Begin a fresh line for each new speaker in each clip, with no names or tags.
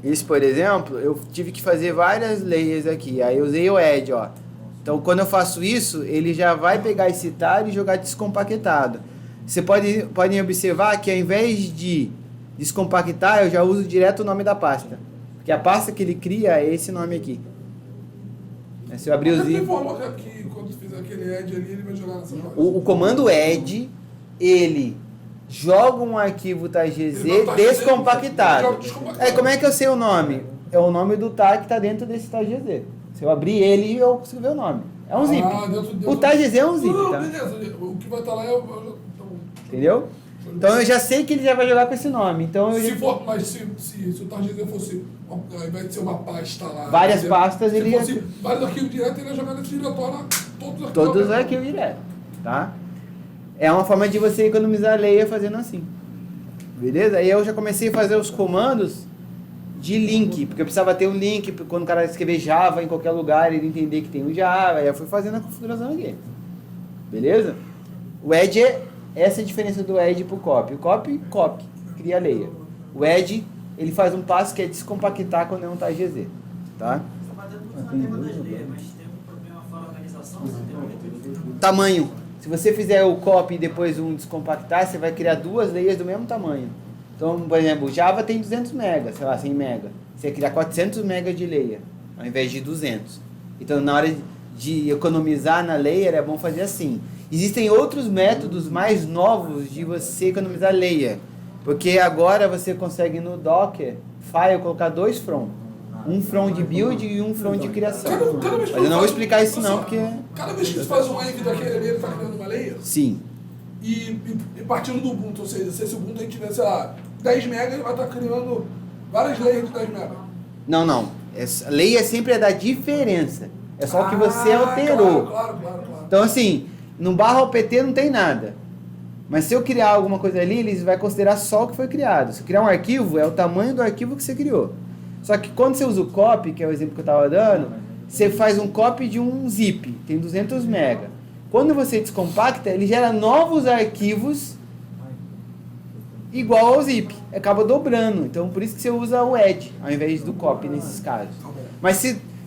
Esse, por exemplo, eu tive que fazer várias layers aqui. Aí eu usei o add, ó. Então, quando eu faço isso, ele já vai pegar esse tar e jogar descompactado. Você podem observar que ao invés de descompactar, eu já uso direto o nome da pasta. Porque a pasta que ele cria é esse nome aqui. Se eu abrir o
Você
zip...
informou que quando fizer aquele add ali, ele vai jogar nessa pasta?
O comando add, ele joga um arquivo TAGZ descompactado. Aí, como é que eu sei o nome? É o nome do tar que está dentro desse TAGZ. Se eu abrir ele, eu consigo ver o nome. É um zip. O TAGZ é um zip, tá?
Beleza, o que vai estar lá é o...
Entendeu? Então eu já sei que ele já vai jogar com esse nome. Então eu
Se
já...
for, mas se o TAGZ fosse, ao invés de ser uma pasta lá...
Várias pastas,
se
ele
fosse
ia...
vários arquivos direto, ele ia jogar nesse diretório
todos os arquivos direto, tá? É uma forma de você economizar layer fazendo assim. Beleza? Aí eu já comecei a fazer os comandos de link, porque eu precisava ter um link, quando o cara escrever Java em qualquer lugar, ele entender que tem o Java, aí eu fui fazendo a configuração aqui. Beleza? O add essa é a diferença do add pro copy. O copy, cria layer. O add, ele faz um passo que é descompactar quando é um TAGZ, tá? Tamanho. Se você fizer o copy e depois um descompactar, você vai criar duas layers do mesmo tamanho. Então, por exemplo, o Java tem 200 MB, sei lá, 100 MB. Você vai criar 400 MB de layer, ao invés de 200. Então, na hora de economizar na layer, é bom fazer assim. Existem outros métodos mais novos de você economizar layer. Porque agora você consegue no Docker File colocar dois from. Um from de build e um from de criação. Mas eu não vou explicar isso não, porque...
Cada vez que você faz um env daquele ali, ele está criando uma layer?
Sim.
E partindo do Ubuntu, ou seja, se esse Ubuntu a gente tiver, sei lá, 10 MB, ele vai estar criando várias layers de 10 MB.
Não. Layer sempre é da diferença. É só o que você alterou.
Claro.
Então assim, no /opt não tem nada. Mas se eu criar alguma coisa ali, ele vai considerar só o que foi criado. Se eu criar um arquivo, é o tamanho do arquivo que você criou. Só que quando você usa o copy, que é o exemplo que eu estava dando, você faz um copy de um zip, tem 200 MB. Quando você descompacta, ele gera novos arquivos igual ao zip. Acaba dobrando. Então, por isso que você usa o add, ao invés do copy nesses casos. Mas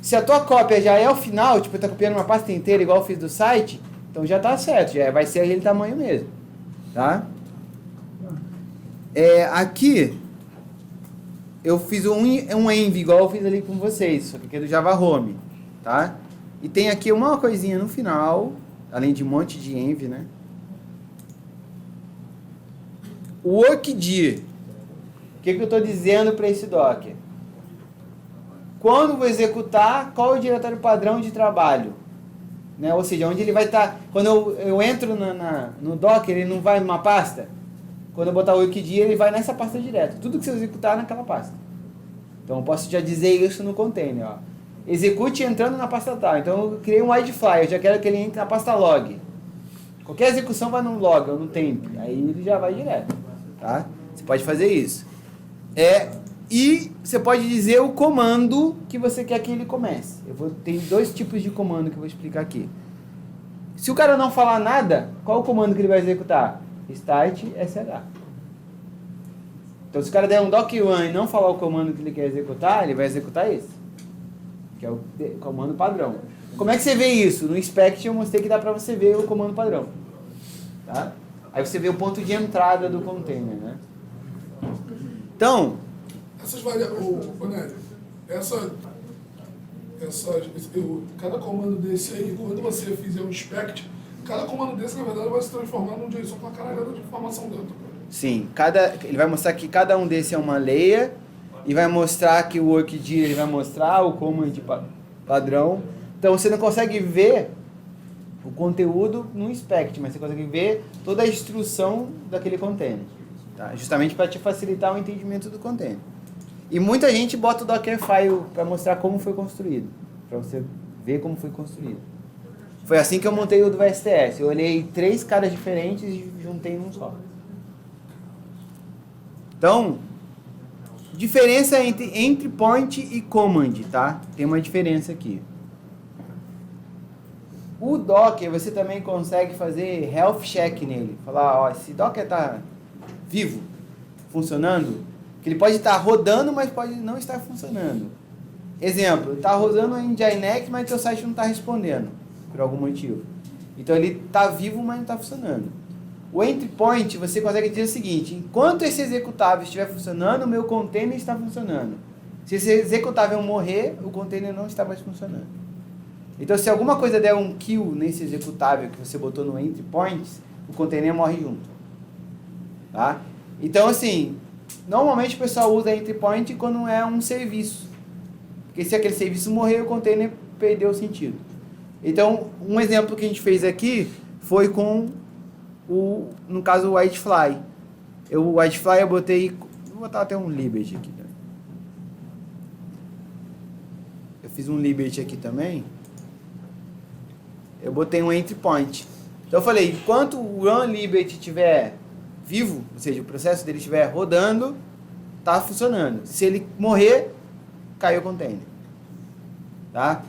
se a tua cópia já é o final, tipo, eu estou copiando uma pasta inteira igual eu fiz do site, então já está certo, já vai ser aquele tamanho mesmo. Tá? Aqui eu fiz um env igual eu fiz ali com vocês, só que aqui é do Java Home, tá? E tem aqui uma coisinha no final, além de um monte de env, né? O workdir. O que eu estou dizendo para esse Docker? Quando vou executar, qual é o diretório padrão de trabalho? Né? Ou seja, onde ele vai estar... Quando eu entro no Docker, ele não vai numa pasta. Quando eu botar o workdir, ele vai nessa pasta direto. Tudo que você executar naquela pasta. Então, eu posso já dizer isso no container. Ó. Execute entrando na pasta tal. Então, eu criei um widefly. Eu já quero que ele entre na pasta log. Qualquer execução vai no log ou no temp. Aí ele já vai direto. Tá? Você pode fazer isso. E você pode dizer o comando que você quer que ele comece. Tem dois tipos de comando que eu vou explicar aqui. Se o cara não falar nada, qual o comando que ele vai executar? Start sh. Então, se o cara der um doc run e não falar o comando que ele quer executar, ele vai executar esse. Que é o comando padrão. Como é que você vê isso? No inspect eu mostrei que dá pra você ver o comando padrão. Tá? Aí você vê o ponto de entrada do container, né? Então...
Essas variáveis, cada comando desse aí, quando você fizer um inspect, cada comando desse, na verdade, vai se transformar num JSON com uma caralhada de informação dentro.
Sim, ele vai mostrar que cada um desse é uma layer e vai mostrar que o workdir ele vai mostrar o command padrão. Então você não consegue ver o conteúdo no inspect, mas você consegue ver toda a instrução daquele container, tá? Justamente para te facilitar o entendimento do container. E muita gente bota o Dockerfile para mostrar como foi construído, para você ver como foi construído. Foi assim que eu montei o do VSTS. Eu olhei 3 caras diferentes e juntei num só. Então, diferença entre entry point e command, tá? Tem uma diferença aqui. O Docker, você também consegue fazer health check nele. Falar, ó, esse Docker tá vivo, funcionando, Que ele pode estar rodando, mas pode não estar funcionando. Exemplo, está rodando em Nginx, mas teu site não está respondendo, por algum motivo. Então ele está vivo, mas não está funcionando. O endpoint, você consegue dizer o seguinte: enquanto esse executável estiver funcionando, o meu container está funcionando. Se esse executável morrer, o container não está mais funcionando. Então, se alguma coisa der um kill nesse executável que você botou no endpoint, o container morre junto. Tá? Então, assim, normalmente o pessoal usa endpoint quando é um serviço. Porque se aquele serviço morrer, o container perdeu o sentido. Então, um exemplo que a gente fez aqui foi com no caso, o Whitefly. O Whitefly eu botei... Vou botar até um Liberty aqui. Né? Eu fiz um Liberty aqui também. Eu botei um entry point. Então eu falei, enquanto o Run Liberty estiver vivo, ou seja, o processo dele estiver rodando, tá funcionando. Se ele morrer, caiu o container. Tá?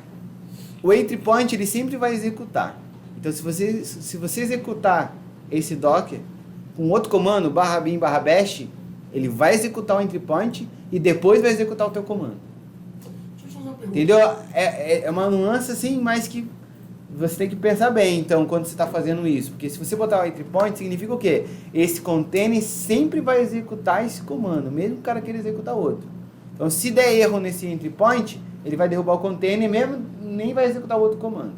O entry point ele sempre vai executar. Então se você executar esse Docker com outro comando, /bin /bash, ele vai executar o entry point e depois vai executar o teu comando.
Deixa eu fazer uma pergunta.
Entendeu? É uma nuance assim, mas que você tem que pensar bem, então, quando você está fazendo isso. Porque se você botar o entry point, significa o quê? Esse container sempre vai executar esse comando, mesmo que o cara queira executar outro. Então, se der erro nesse entry point, ele vai derrubar o container mesmo, nem vai executar o outro comando.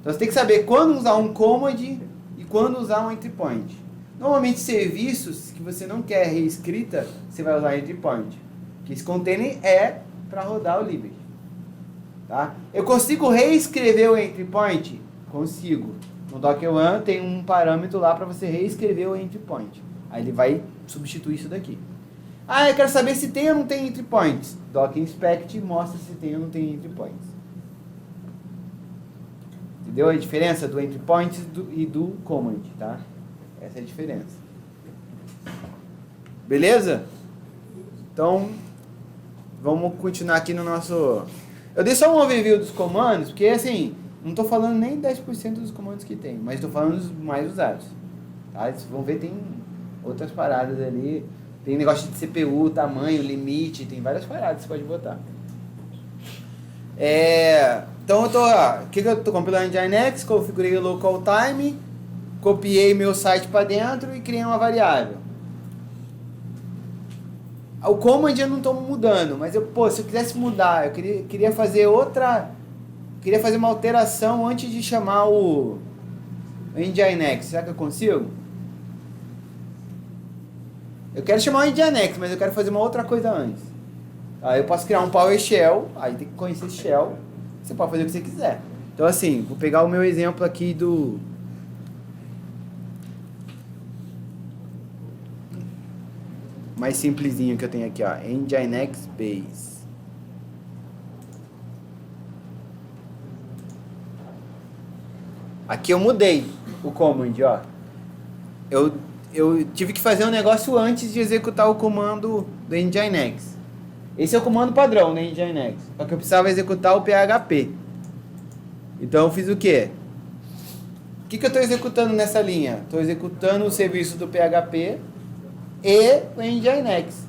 Então, você tem que saber quando usar um command e quando usar um entry point. Normalmente, serviços que você não quer reescrita, você vai usar entry point. Porque esse container é para rodar o Liberty. Tá? Eu consigo reescrever o entry point? Consigo. No Docker Run tem um parâmetro lá para você reescrever o entry point. Aí ele vai substituir isso daqui. Ah, eu quero saber se tem ou não tem entry points. Docker Inspect mostra se tem ou não tem entry points. Entendeu a diferença do entry point e do command, tá? Essa é a diferença. Beleza? Então, vamos continuar aqui no nosso... Eu dei só um overview dos comandos, porque assim, não estou falando nem 10% dos comandos que tem, mas estou falando dos mais usados. Tá? Vocês vão ver, tem outras paradas ali. Tem negócio de CPU, tamanho, limite, tem várias paradas que você pode botar. Então o que eu estou compilando em Nginx, configurei o local time, copiei meu site para dentro e criei uma variável. O command eu não estou mudando, mas se eu quisesse mudar, eu queria fazer queria fazer uma alteração antes de chamar o Nginx. Será que eu consigo? Eu quero chamar o Nginx, mas eu quero fazer uma outra coisa antes. Aí eu posso criar um PowerShell, aí tem que conhecer Shell, você pode fazer o que você quiser. Então assim, vou pegar o meu exemplo aqui do... mais simplesinho que eu tenho aqui, ó, Nginx Base. Aqui eu mudei o command, ó. Eu tive que fazer um negócio antes de executar o comando do Nginx. Esse é o comando padrão do Nginx, só que eu precisava executar o PHP. Então eu fiz o quê? O que eu estou executando nessa linha? Estou executando o serviço do PHP e o Nginx.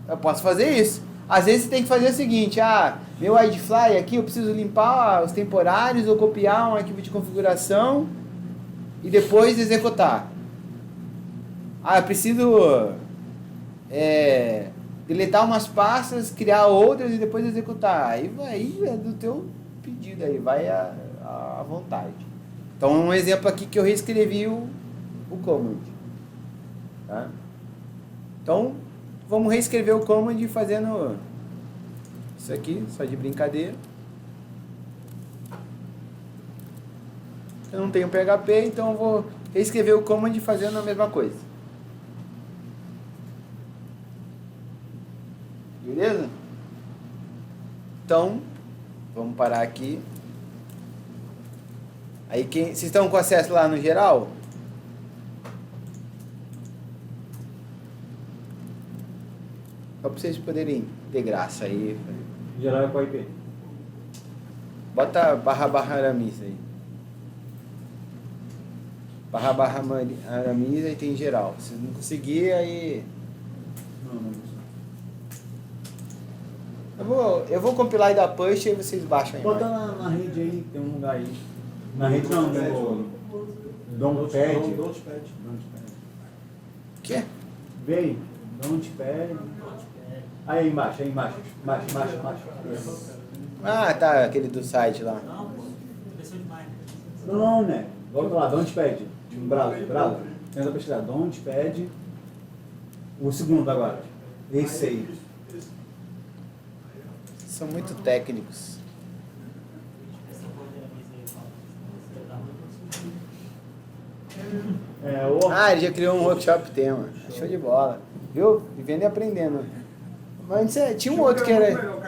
Eu posso fazer isso. Às vezes você tem que fazer o seguinte: meu Whitefly aqui eu preciso limpar os temporários ou copiar um arquivo de configuração e depois executar. Eu preciso deletar umas pastas, criar outras e depois executar. Aí é do teu pedido, aí vai à vontade. Então um exemplo aqui que eu reescrevi o command. Tá? Então, vamos reescrever o command fazendo isso aqui, só de brincadeira. Eu não tenho PHP, então eu vou reescrever o command fazendo a mesma coisa. Beleza? Então, vamos parar aqui. Aí, vocês estão com acesso lá no geral? Só para vocês poderem ter graça aí.
Geral é qual IP?
Bota //aramis aí. //aramis aí tem geral. Se não conseguir, aí Eu vou compilar e dar push e vocês baixam aí.
Bota na rede aí, tem um lugar aí. Na rede não, no Downpad.
O quê?
Vê aí, Downpad. Aí embaixo, embaixo.
Ah, tá, aquele do site lá.
Não, né? Volta lá, Downpad. Bravo. Tenta pesquisar, Downpad. O segundo agora. Esse aí.
São muito técnicos. Ah, ele já criou um workshop tema. Show de bola. Viu? Vivendo e aprendendo. Mas tinha um outro que era...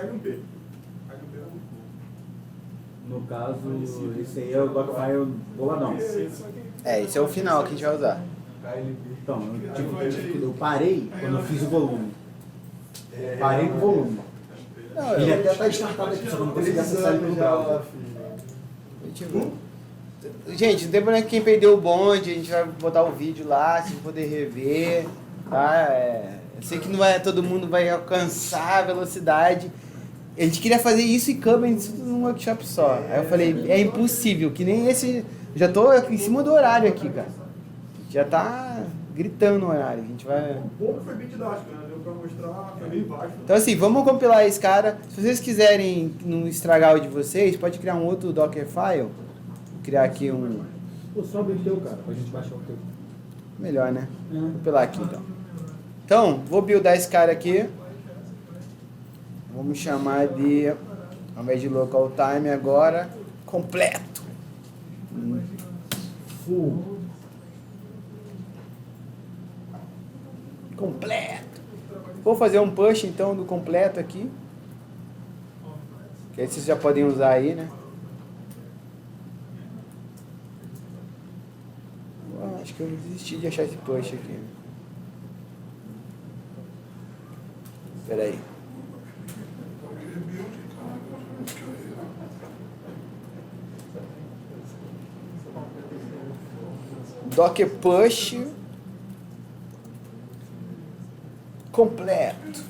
No caso, esse aí é o Docfile boladão.
Esse é o final que a gente vai usar.
Então, eu parei quando eu fiz o volume. Parei com o volume.
Não,
Ele até tá descartado aqui, só que eu não consegui acessar ele pelo browser.
Gente, não tem problema quem perdeu o bonde, a gente vai botar o vídeo lá, se poder rever, tá? Eu sei que não vai, todo mundo vai alcançar a velocidade. A gente queria fazer isso e câmera num workshop só. Aí eu falei, é impossível, que nem esse... Já tô em cima do horário aqui, cara. Já tá gritando o horário. A gente vai...
Um pouco foi bem didático, né? Deu pra mostrar, foi bem baixo.
Então assim, vamos compilar esse cara. Se vocês quiserem não estragar o de vocês, pode criar um outro Dockerfile. Vou criar aqui um...
Pô, sobe o teu, cara, pra gente baixar o teu.
Melhor, né? Vou compilar aqui, então. Então, vou buildar esse cara aqui. Vamos chamar de, ao invés de local time agora, completo.
Full.
Completo. Vou fazer um push então do completo aqui. Que aí vocês já podem usar aí, né? Acho que eu desisti de achar esse push aqui. Espera aí. Docker push completo.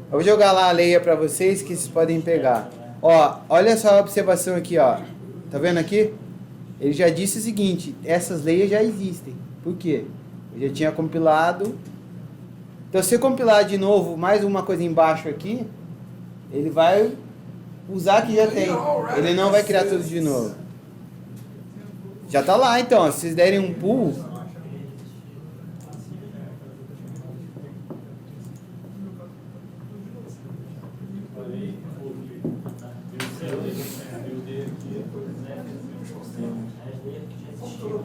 Eu vou jogar lá a leia para vocês que vocês podem pegar. Ó, olha só a observação aqui, ó. Tá vendo aqui? Ele já disse o seguinte, essas leias já existem. Por quê? Eu já tinha compilado. Então se eu compilar de novo mais uma coisa embaixo aqui, ele vai usar que já tem. Ele não vai criar tudo de novo. Já tá lá então, se vocês derem um pull.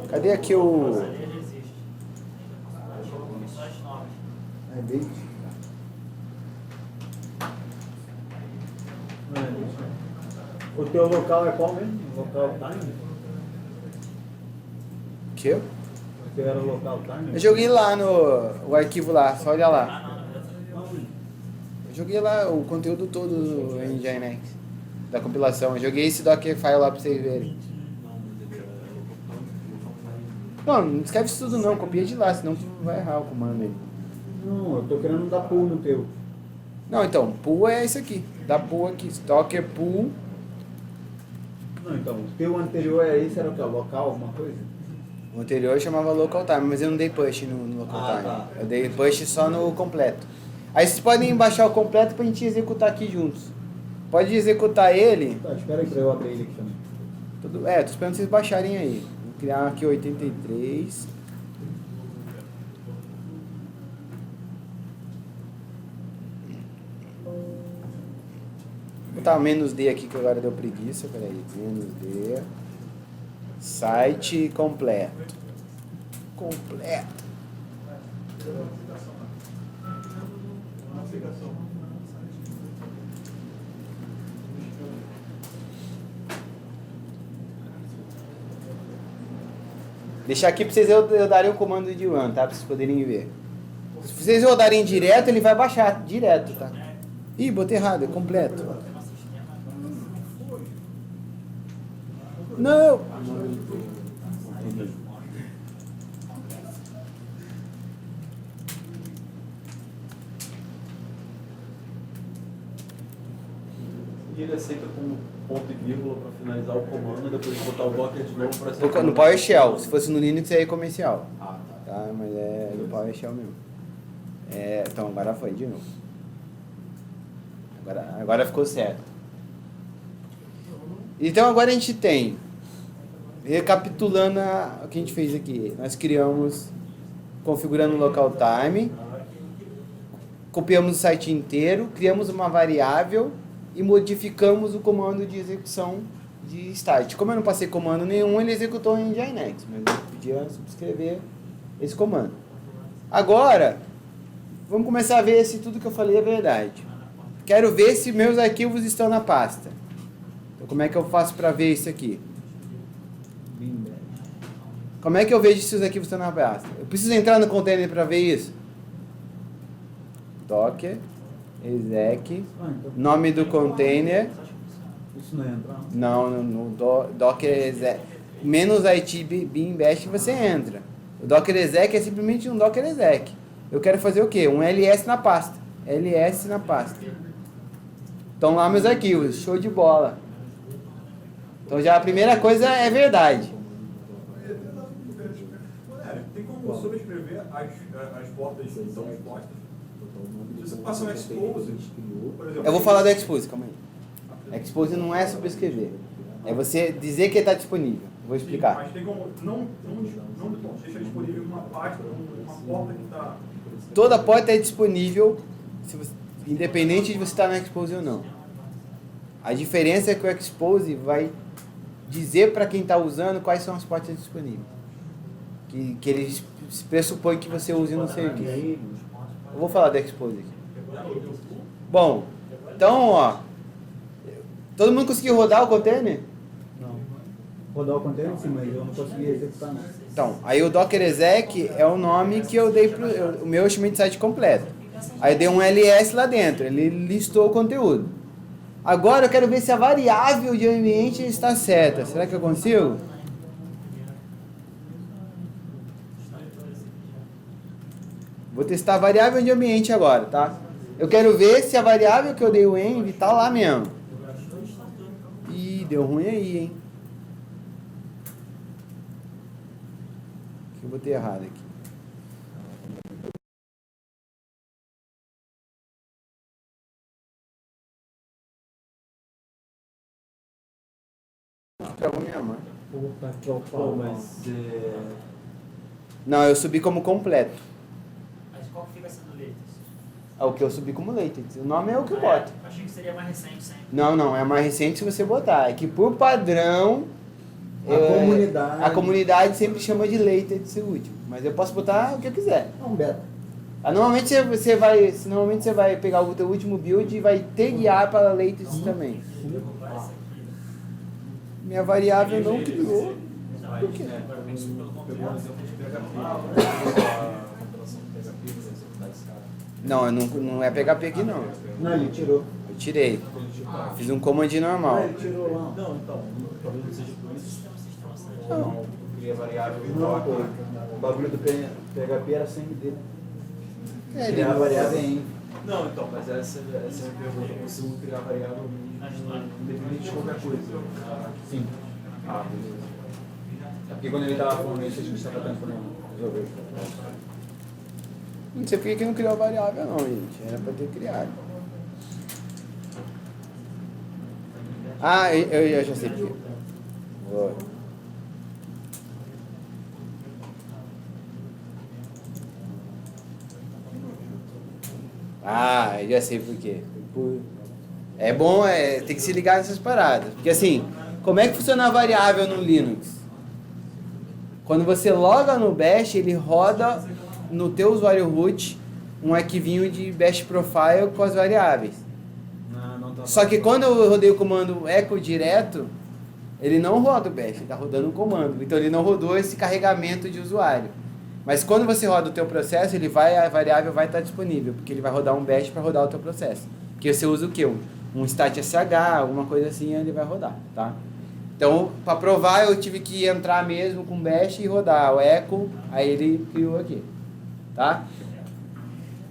Cadê aqui o...
O teu local é qual mesmo? Local time?
Que?
O teu era local time?
Eu joguei lá no o arquivo lá, só olha lá. Eu joguei lá o conteúdo todo do Nginx, da compilação. Eu joguei esse Dockerfile lá pra vocês verem. Não escreve isso tudo não, copia de lá, senão vai errar o comando aí.
Não, eu tô querendo dar pull no teu.
Não, então, pull é esse aqui. Dá pull aqui, Docker pull.
Não, então, o teu anterior a esse era o que? Local, alguma coisa?
O anterior eu chamava local time, mas eu não dei push no local time.
Tá.
Eu dei push só no completo. Aí vocês podem baixar o completo pra gente executar aqui juntos. Pode executar ele.
Tá, espera aí pra eu abrir ele aqui também.
Tô esperando vocês baixarem aí. Vou criar aqui 83. Vou botar menos D aqui que agora deu preguiça. Peraí, menos D. Site completo. Completo. Deixar aqui para vocês eu darem o comando de run, tá? Para vocês poderem ver. Se vocês rodarem direto, ele vai baixar direto, tá? Ih, botei errado, é completo. Não!
que ele aceita como ponto e vírgula para finalizar o comando e depois botar o Docker de novo para ser...
No PowerShell. Se fosse no Linux, aí é comercial.
Ah, tá.
Tá? Mas é no PowerShell mesmo. Então, agora foi de novo. Agora ficou certo. Então, agora a gente tem, recapitulando o que a gente fez aqui, nós criamos, configurando o local time, copiamos o site inteiro, criamos uma variável e modificamos o comando de execução de start. Como eu não passei comando nenhum, ele executou em Nginx, mas eu podia subscrever esse comando. Agora, vamos começar a ver se tudo que eu falei é verdade. Quero ver se meus arquivos estão na pasta. Então, como é que eu faço para ver isso aqui? Como é que eu vejo se os arquivos estão na pasta? Eu preciso entrar no container para ver isso? Docker, exec, nome do container.
Isso não entra?
Não, no Docker exec. Menos IT bin bash você entra. O Docker exec é simplesmente um Docker exec. Eu quero fazer o quê? Um ls na pasta. ls na pasta. Estão lá meus arquivos. Show de bola. Então já a primeira coisa é verdade.
Tem como sobrescrever as portas que são expostas? Se você passa um expose, por exemplo...
Eu vou falar do expose, calma aí. Expose não é subscrever. É você dizer que está disponível. Vou explicar.
Mas tem como não deixar disponível uma pasta, uma porta que está...
Toda porta é disponível, independente de você estar no expose ou não. A diferença é que o expose vai dizer para quem está usando quais são as portas disponíveis. Que ele pressupõe que você use no serviço. Eu vou falar do expose aqui. Bom, então, ó. Todo mundo conseguiu rodar o container?
Não. Rodar o container sim, mas eu não consegui executar não.
Então, aí o Docker exec é o nome que eu dei o meu eu chamei de site completo. Aí eu dei um ls lá dentro, ele listou o conteúdo. Agora eu quero ver se a variável de ambiente está certa. Será que eu consigo? Vou testar a variável de ambiente agora, tá? Eu quero ver se a variável que eu dei o env está lá mesmo. Ih, deu ruim aí, hein? Eu botei errado aqui. Travou minha mão.
Pô, mas...
Não, eu subi como completo.
Mas qual que fica sendo latest?
É o que eu subi como latent. O nome é o que eu boto.
Achei que seria mais recente sempre.
Não, é mais recente se você botar. É que por padrão
A
a comunidade sempre chama de latent esse último. Mas eu posso botar o que eu quiser.
É um beta.
Normalmente você vai pegar o teu último build e vai taguear para latent também. Minha variável não criou. Por quê?
Pegou um exemplo de PHP, a compilação de PHP para executar esse cara.
Não, não é PHP aqui não.
Não, ele tirou.
Eu tirei. Fiz um command normal.
Não, ele tirou lá.
Não, então, talvez não seja por isso.
Não.
Ou não, cria variável e
Não, pô.
troca.
O bagulho do PHP era sempre dele.
Ele
Criar a variável em.
Não, então, mas essa é a minha pergunta. Eu consigo criar variável independente de qualquer coisa.
Sim.
Ah, beleza.
É porque quando ele tava falando isso, a gente estava tentando resolver.
Não sei porque que não criou a variável não, gente. Era pra ter criado. Ah, eu já sei porque. Vou. Ah, eu já sei por quê. É bom, tem que se ligar nessas paradas. Porque assim, como é que funciona a variável no Linux? Quando você loga no Bash, ele roda no teu usuário root um arquivinho de Bash Profile com as variáveis. Só que quando eu rodei o comando echo direto, ele não roda o Bash, ele está rodando o comando. Então ele não rodou esse carregamento de usuário. Mas quando você roda o teu processo, a variável vai estar disponível, porque ele vai rodar um Bash para rodar o teu processo. Porque você usa o quê? Um stat.sh, alguma coisa assim, ele vai rodar, tá? Então, para provar, eu tive que entrar mesmo com Bash e rodar o echo, aí ele criou aqui, tá?